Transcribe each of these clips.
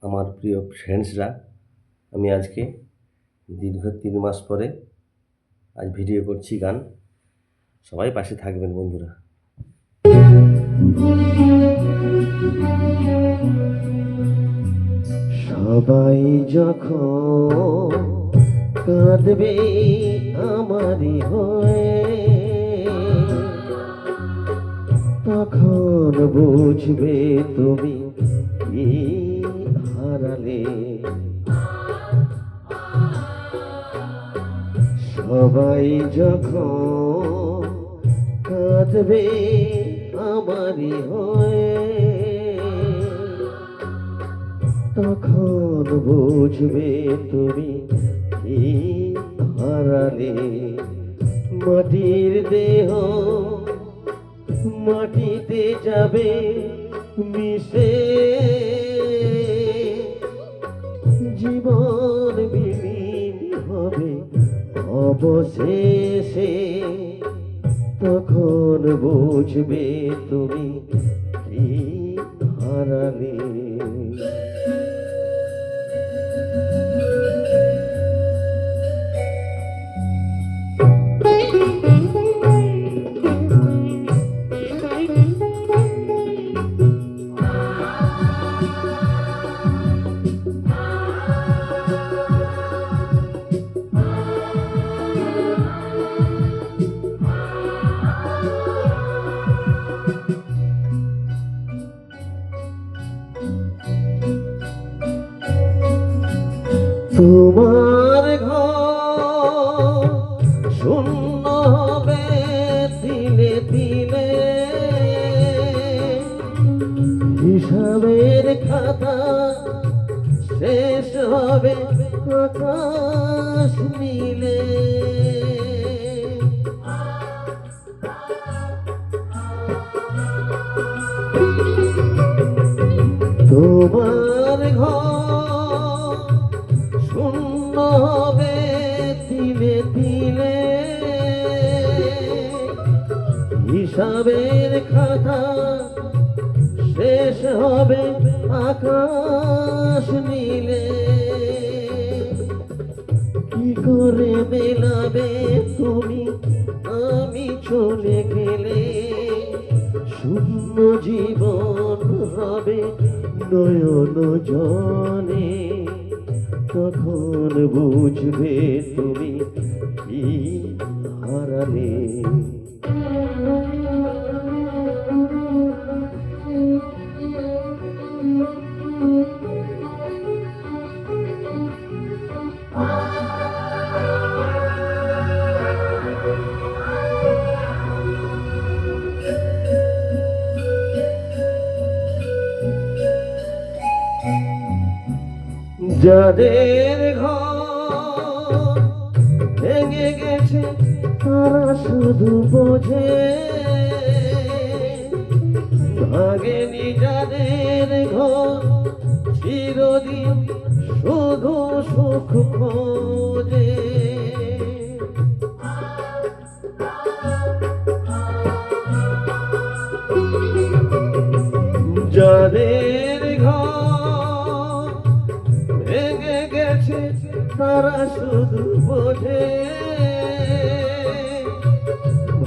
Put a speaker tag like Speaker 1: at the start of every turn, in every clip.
Speaker 1: আমার প্রিয় ফ্রেন্ডসরা, আমি আজকে দীর্ঘ 3 মাস পরে আজ ভিডিও করছি গান। সবাই পাশে থাকবেন বন্ধুরা। সবাই যখন কাঁদবে আমারই হয়ে, তখন বুঝবে তুমি কি হারালে। সবাই যখন কাঁদবে আমারই হয়ে, তখন বুঝবে তুমি কি হারালে। মাটির দেহ মাটিতে যাবে মিশে, জীবন বিলীন হবে অবশেষে, তখন বুঝবে তুমি কি হারালে। তোমার ঘর শূন্য হবে দিলে দিলে, হিসাবের খাতা শেষ হবে আকাশ নীলে। তোমার ঘর শূন্য হবে দিলে দিলে, হিসাবের খাতা শেষ হবে আকাশ নীলে। কি করে মেলাবে তুমি আমি চলে গেলে, শূন্য জীবন হবে নয়ন জলে, তখন বুঝবে তুমি কি হারালে। যাদের ঘর ভেঙে গেছে তারা শুধু বোঝে, ভাঙেনি যাদের ঘর চিরদিন শুধু সুখ খোঁজে। যাদের ঘর ভেঙে গেছে তারা শুধু বোঝে,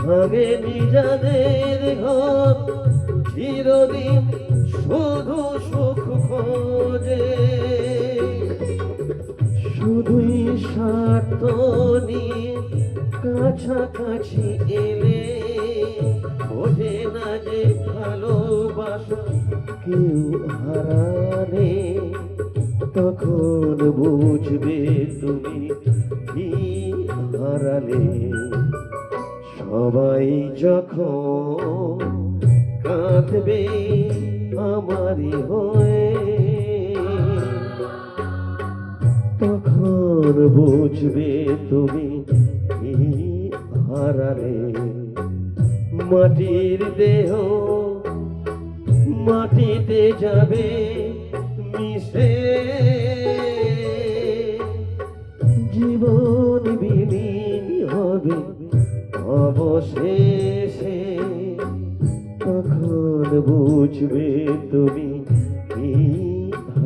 Speaker 1: ভাঙেনি যাদের ঘর চিরদিন শুধু সুখ খোঁজে। শুধুই স্বার্থ নিয়ে কাছাকাছি এলে, বোঝে না যে ভালোবাসা কেউ হারালে, তখন বুঝবে তুমি কি হারালে। সবাই যখন কাঁদবে আমারই হয়ে, তখন বুঝবে তুমি কি হারালে। মাটির দেহ মাটিতে যাবে মিশে, জীবন বিলীন হবে অবশেষে, তখন বুঝবে তুমি কি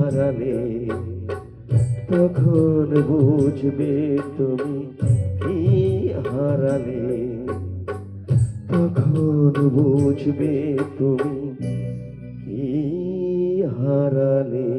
Speaker 1: হারালে, তখন বুঝবে তুমি কি হারালে, তখন বুঝবে তুমি কি হারালে।